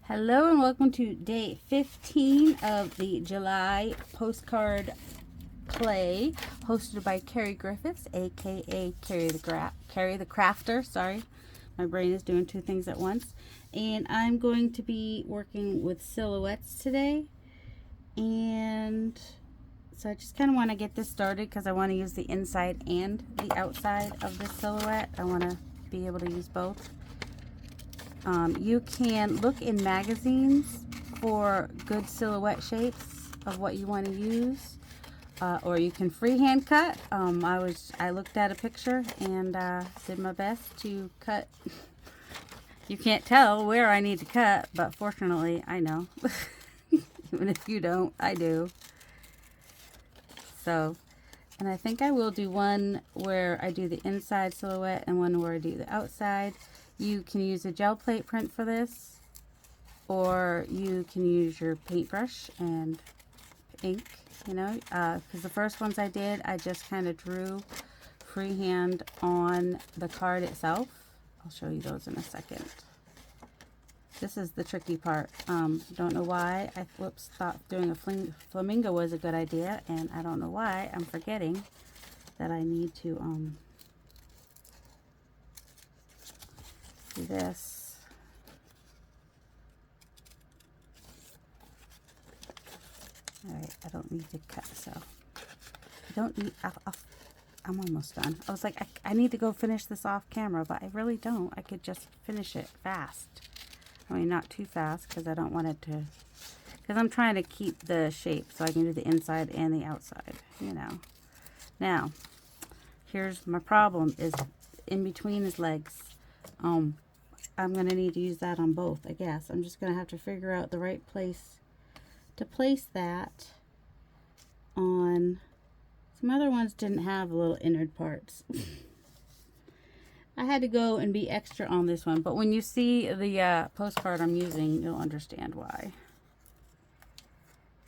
Hello and welcome to day 15 of the July postcard play hosted by Carrie Griffiths, aka Carrie the Crafter. Sorry, my brain is doing two things at once. And I'm going to be working with silhouettes today. And so I just kind of want to get this started because I want to use the inside and the outside of this silhouette. I want to be able to use both. You can look in magazines for good silhouette shapes of what you want to use, or you can freehand cut. I looked at a picture and did my best to cut. You can't tell where I need to cut, but fortunately I know. Even if you don't, I do. So, and I think I will do one where I do the inside silhouette and one where I do the outside. You can use a gel plate print for this, or you can use your paintbrush and ink, you know, because the first ones I did, I just kind of drew freehand on the card itself. I'll show you those in a second. This is the tricky part. Don't know why I thought doing a flamingo was a good idea, and I don't know why I'm forgetting that I need to do this. All right, I don't need to cut, so I don't need. I'm almost done. I was like, I need to go finish this off camera, but I really don't. I could just finish it fast. I mean, not too fast because I don't want it to. Because I'm trying to keep the shape so I can do the inside and the outside. You know. Now, here's my problem: is in between his legs. I'm going to need to use that on both, I guess. I'm just going to have to figure out the right place to place that on. Some other ones didn't have little innard parts. I had to go and be extra on this one, but when you see the postcard I'm using, you'll understand why.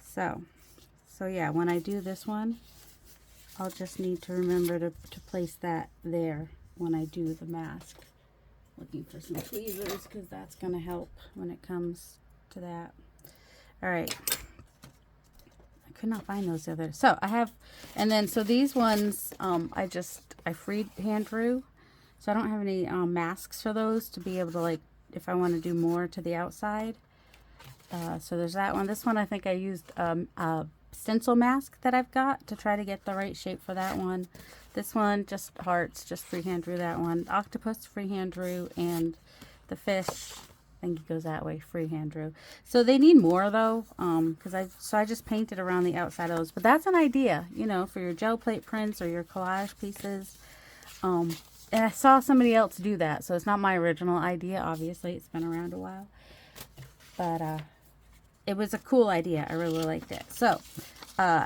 So yeah, when I do this one, I'll just need to remember to place that there when I do the mask. Looking for some tweezers because that's going to help when it comes to that. All right. I could not find those other. So I have, and then so these ones I freehand drew. So I don't have any masks for those to be able to, like, if I want to do more to the outside. So there's that one. This one I think I used a stencil mask that I've got to try to get the right shape for that one. This one, just hearts, just freehand drew that one. Octopus, freehand drew, and the fish, I think it goes that way, freehand drew. So they need more though, because I just painted around the outside of those. But that's an idea, you know, for your gel plate prints or your collage pieces. And I saw somebody else do that, so it's not my original idea. Obviously, it's been around a while, but it was a cool idea. I really liked it. So.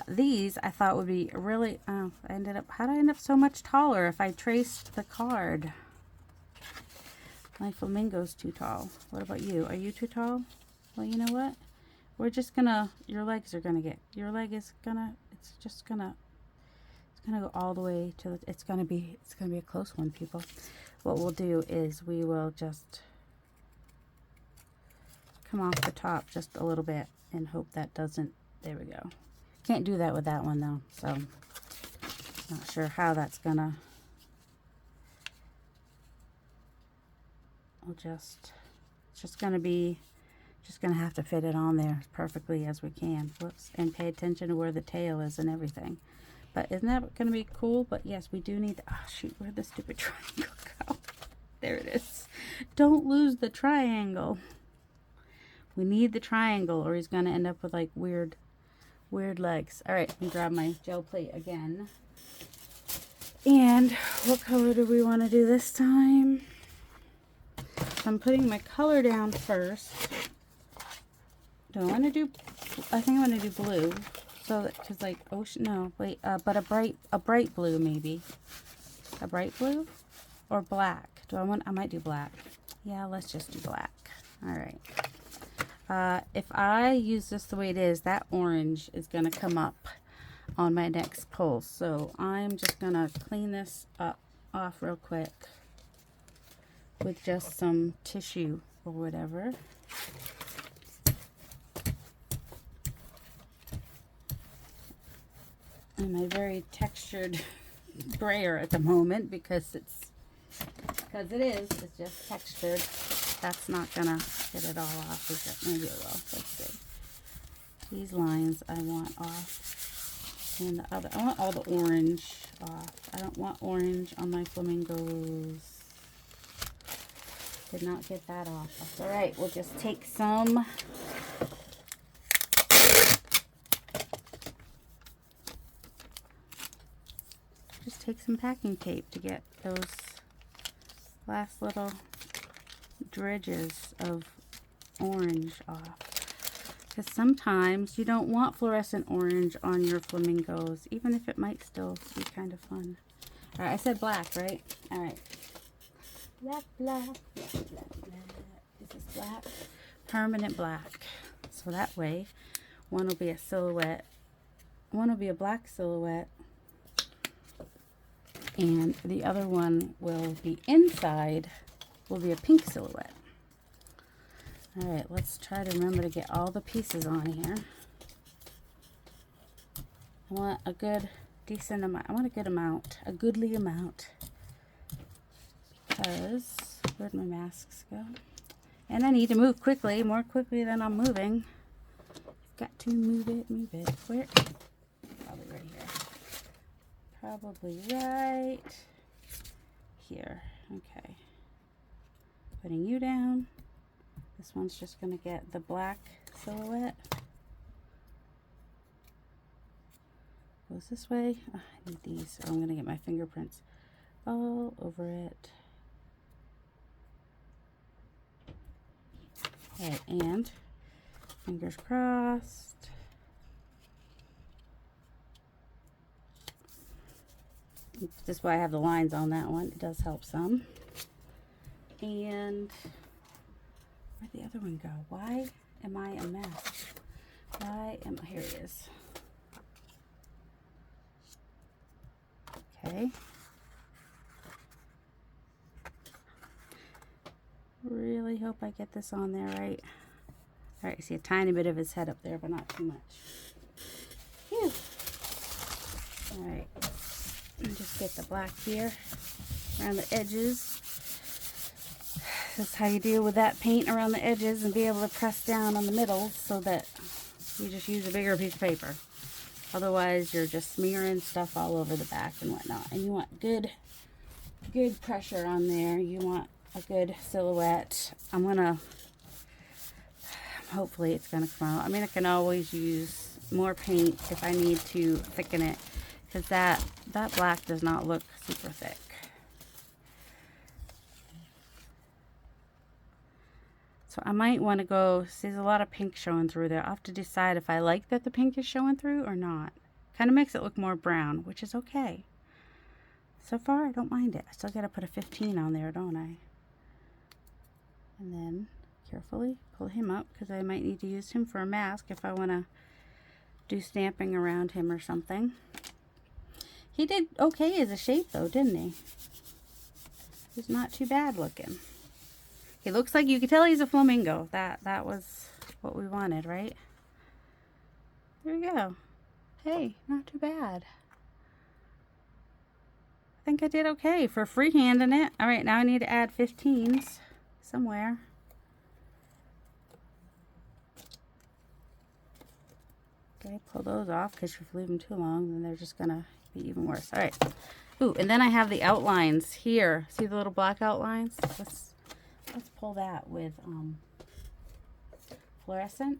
These I thought would be really, how did I end up so much taller if I traced the card? My flamingo's too tall. What about you? Are you too tall? Well, you know what? We're just gonna, your leg is gonna go all the way to, it's gonna be a close one, people. What we'll do is we will just come off the top just a little bit and hope that doesn't, there we go. Can't do that with that one though, so not sure how that's gonna. It's just gonna have to fit it on there as perfectly as we can. Whoops, and pay attention to where the tail is and everything. But isn't that gonna be cool? But yes, we do need. Oh shoot, where'd the stupid triangle go? There it is. Don't lose the triangle. We need the triangle, or he's gonna end up with like weird legs. All right, let me grab my gel plate again. And what color do we want to do this time? So I'm putting my color down first. Do I want to do, I think I want to do blue. So that, cause like, ocean, no, wait, but a bright blue maybe. A bright blue or black? I might do black. Yeah, let's just do black. All right. If I use this the way it is, that orange is going to come up on my next pull. So I'm just going to clean this off real quick with just some tissue or whatever. and my very textured brayer at the moment because it is. It's just textured. That's not gonna get it all off, is it? Maybe it will. Let's see. These lines I want off, and the other. I want all the orange off. I don't want orange on my flamingos. Did not get that off. That's all right. We'll just take some. Just take some packing tape to get those last little dredges of orange off. Because sometimes you don't want fluorescent orange on your flamingos, even if it might still be kind of fun. All right, I said black, right? All right. Black, black, black, black, black. Is this black? Permanent black. So that way, one will be a silhouette, one will be a black silhouette, and the other one will be inside, will be a pink silhouette. All right, let's try to remember to get all the pieces on here. I want a good, decent amount. I want a good amount, a goodly amount. Because, where'd my masks go? And I need to move quickly, more quickly than I'm moving. Got to move it, move it. Where? Probably right here. Probably right here. Okay. Putting you down. This one's just going to get the black silhouette. Goes this way. Oh, I need these. Oh, I'm going to get my fingerprints all over it. Okay, and fingers crossed. This is why I have the lines on that one. It does help some. And where'd the other one go? Why am I a mess? Here it is. Okay. Really hope I get this on there right. All right, you see a tiny bit of his head up there, but not too much. Phew. All right, and just get the black here around the edges. That's how you deal with that paint around the edges and be able to press down on the middle so that you just use a bigger piece of paper. Otherwise, you're just smearing stuff all over the back and whatnot. And you want good pressure on there. You want a good silhouette. Hopefully it's gonna come out. I mean, I can always use more paint if I need to thicken it, because that black does not look super thick. So I might want to go, see, there's a lot of pink showing through there. I'll have to decide if I like that the pink is showing through or not. Kind of makes it look more brown, which is okay. So far, I don't mind it. I still got to put a 15 on there, don't I? And then carefully pull him up, because I might need to use him for a mask if I want to do stamping around him or something. He did okay as a shape though, didn't he? He's not too bad looking. He looks like, you can tell he's a flamingo. That was what we wanted, right? There we go. Hey, not too bad. I think I did okay for freehanding it. All right, now I need to add 15s somewhere. Okay, pull those off, because if you leave them too long, then they're just gonna be even worse. All right. Ooh, and then I have the outlines here. See the little black outlines? Let's pull that with fluorescent.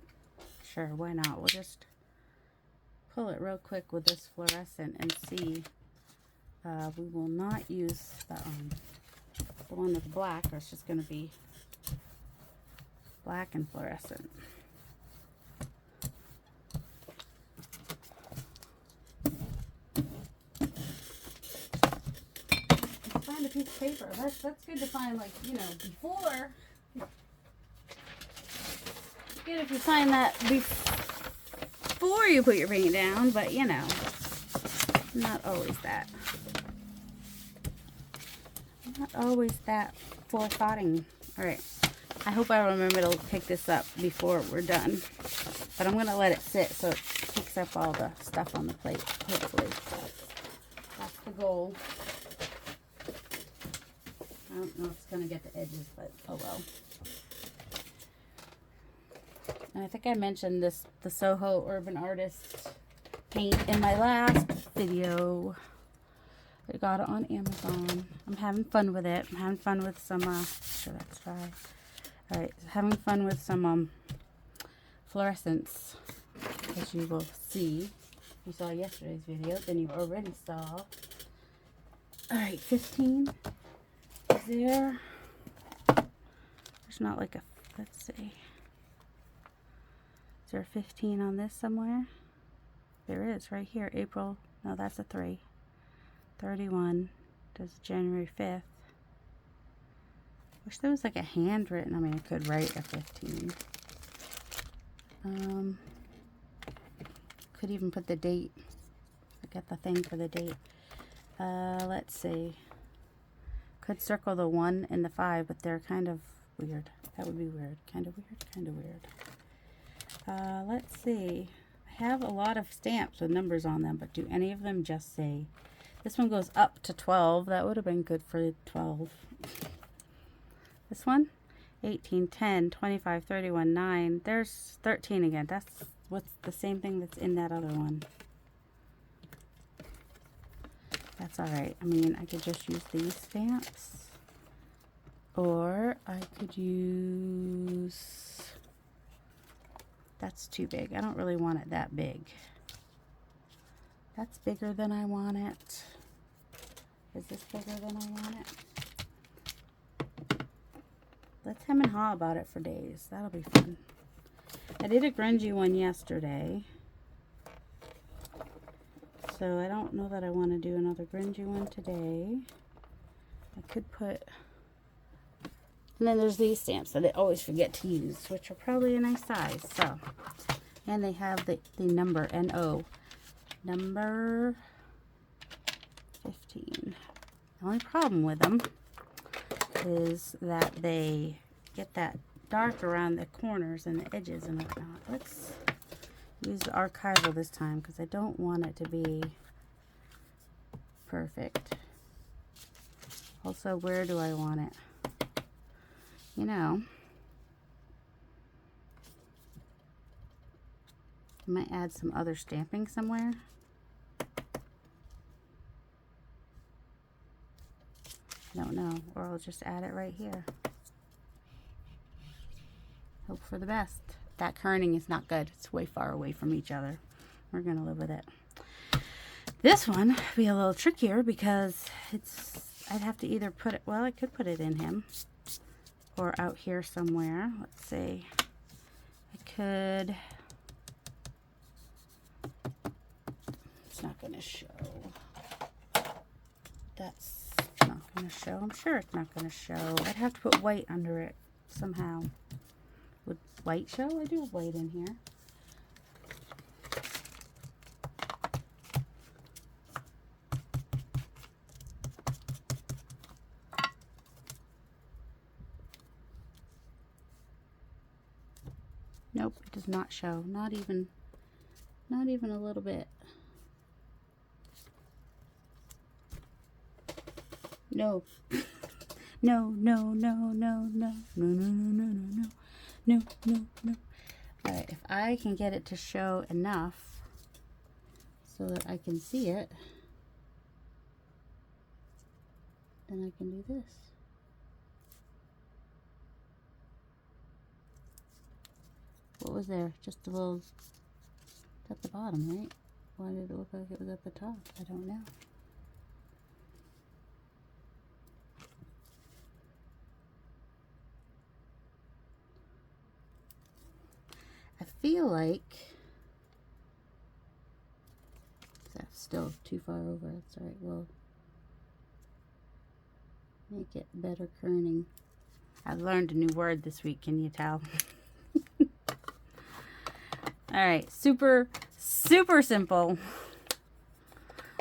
Sure, why not? We'll just pull it real quick with this fluorescent and see. We will not use the one with black, or it's just going to be black and fluorescent. Find a piece of paper. That's good to find, like, you know, before. It's good if you find that before you put your paint down, but you know, not always that. Not always that forethoughting. All right. I hope I remember to pick this up before we're done. But I'm going to let it sit so he mix up all the stuff on the plate, hopefully. That's the goal. I don't know if it's going to get the edges, but oh well. And I think I mentioned this, the Soho Urban Artist paint in my last video. I got it on Amazon. I'm having fun with it. I'm having fun with some, sure that's dry. Alright, having fun with some, fluorescents. As you will see. If you saw yesterday's video, then you already saw. Alright, 15. Is there? There's not like a, let's see. Is there a 15 on this somewhere? There is, right here. April, no, that's a 3. 31. There's January 5th. Wish there was like a handwritten, I mean, I could write a 15. Could even put the date. I got the thing for the date. Let's see. Could circle the 1 and the 5, but they're kind of weird. That would be weird. Kind of weird, kind of weird. Let's see. I have a lot of stamps with numbers on them, but do any of them just say? This one goes up to 12. That would have been good for 12. This one? 18, 10, 25, 31, 9. There's 13 again. That's what's the same thing that's in that other one. That's alright. I mean, I could just use these stamps. Or I could use... That's too big. I don't really want it that big. That's bigger than I want it. Is this bigger than I want it? Let's hem and haw about it for days. That'll be fun. I did a grungy one yesterday. So I don't know that I want to do another grungy one today. I could put... And then there's these stamps that I always forget to use, which are probably a nice size. So, and they have the number, N-O. Number 15. The only problem with them is that they get that dark around the corners and the edges and whatnot. Let's use the archival this time because I don't want it to be perfect. Also, where do I want it? You know, I might add some other stamping somewhere. I don't know, or I'll just add it right here. Hope for the best. That kerning is not good. It's way far away from each other. We're gonna live with it. This one would be a little trickier because I'd have to either put it, well, I could put it in him or out here somewhere. Let's see. I could, it's not gonna show. That's not gonna show. I'm sure it's not gonna show. I'd have to put white under it somehow. Would white show? I do have white in here. Nope, it does not show. Not even a little bit. No. No, no, no, no, no, no, no, no, no, no, no, no. Alright, if I can get it to show enough so that I can see it, then I can do this. What was there? Just a little at the bottom, right? Why did it look like it was at the top? I don't know. I feel like that's still too far over. That's alright. We'll make it better kerning. I've learned a new word this week. Can you tell? Alright, super simple.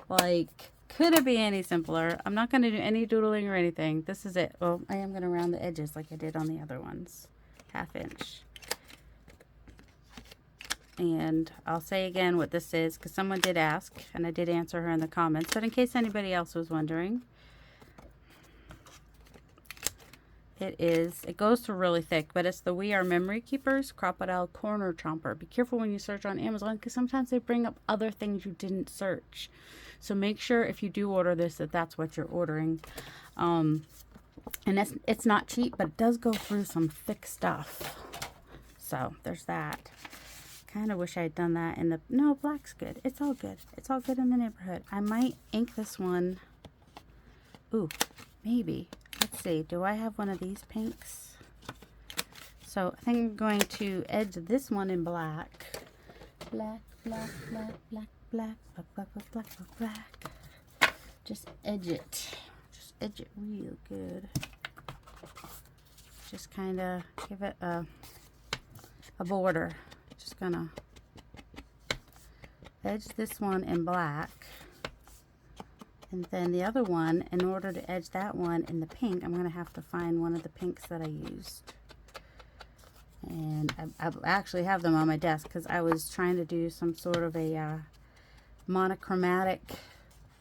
Like, could it be any simpler? I'm not going to do any doodling or anything. This is it. Well, I am going to round the edges like I did on the other ones. 1/2 inch. And I'll say again what this is, because someone did ask, and I did answer her in the comments. But in case anybody else was wondering, it goes through really thick, but it's the We Are Memory Keepers Crocodile Corner Chomper. Be careful when you search on Amazon, because sometimes they bring up other things you didn't search. So make sure if you do order this, that that's what you're ordering. And it's not cheap, but it does go through some thick stuff. So there's that. Kind of wish I had done that in the... No, black's good. It's all good. It's all good in the neighborhood. I might ink this one. Ooh, maybe. Let's see. Do I have one of these pinks? So I think I'm going to edge this one in black. Black, black, black, black, black, black, black, black, black, black, black. Just edge it. Just edge it real good. Just kind of give it a border. Just gonna edge this one in black, and then the other one, in order to edge that one in the pink, I'm gonna have to find one of the pinks that I used. And I actually have them on my desk because I was trying to do some sort of a monochromatic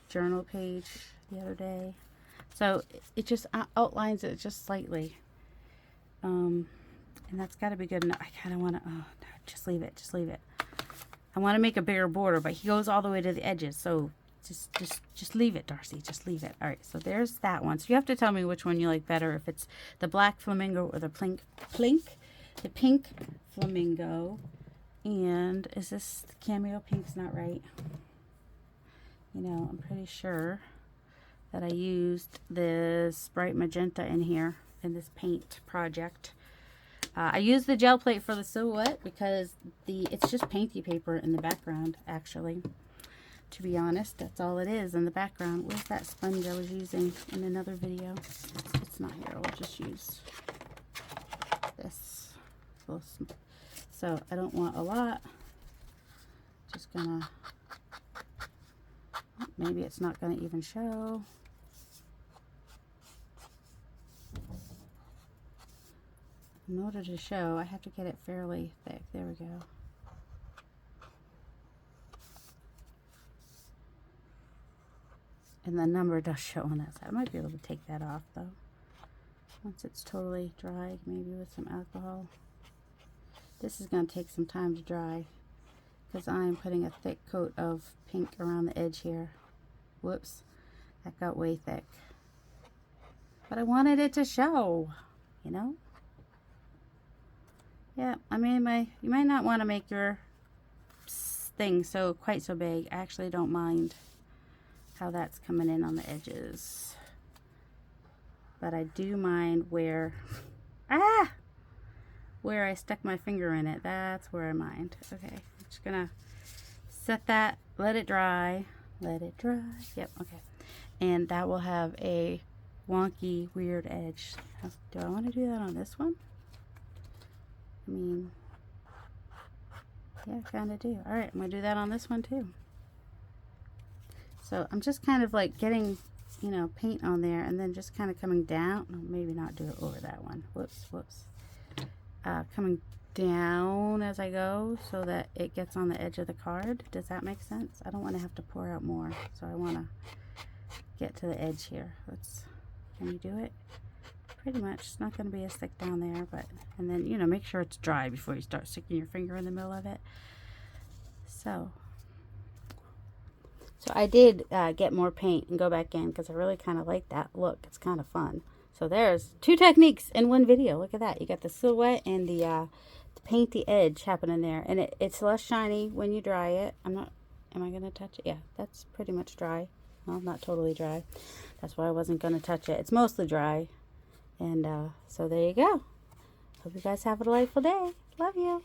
journal page the other day. So it just outlines it just slightly. And that's got to be good enough. I kind of want to, oh, no, just leave it. Just leave it. I want to make a bigger border, but he goes all the way to the edges. So just leave it, Darcy. Just leave it. All right, so there's that one. So you have to tell me which one you like better, if it's the black flamingo or the the pink flamingo. And is this the cameo pink's not right? You know, I'm pretty sure that I used this bright magenta in here in this paint project. I used the gel plate for the silhouette because it's just painty paper in the background, actually. To be honest, that's all it is in the background. Where's that sponge I was using in another video? It's not here. We'll just use this. So I don't want a lot. Just gonna... Maybe it's not gonna even show. In order to show, I have to get it fairly thick. There we go. And the number does show on that side. I might be able to take that off though. Once it's totally dried, maybe with some alcohol. This is going to take some time to dry because I'm putting a thick coat of pink around the edge here. Whoops, that got way thick. But I wanted it to show, you know? Yeah, I mean, you might not want to make your thing quite so big. I actually don't mind how that's coming in on the edges. But I do mind where I stuck my finger in it. That's where I mind. Okay, I'm just gonna set that, let it dry. Let it dry. Yep, okay. And that will have a wonky, weird edge. Do I want to do that on this one? I mean, yeah, kind of do. All right, I'm going to do that on this one too. So I'm just kind of like getting, you know, paint on there and then just kind of coming down. No, maybe not do it over that one. Whoops. Coming down as I go so that it gets on the edge of the card. Does that make sense? I don't want to have to pour out more. So I want to get to the edge here. Can you do it? Pretty much. It's not going to be as thick down there, but, and then, you know, make sure it's dry before you start sticking your finger in the middle of it. So I did get more paint and go back in because I really kind of like that look. It's kind of fun. So there's 2 techniques in one video. Look at that. You got the silhouette and the painty edge happening there. And it's less shiny when you dry it. Am I going to touch it? Yeah, that's pretty much dry. Well, not totally dry. That's why I wasn't going to touch it. It's mostly dry. And so there you go. Hope you guys have a delightful day. Love you.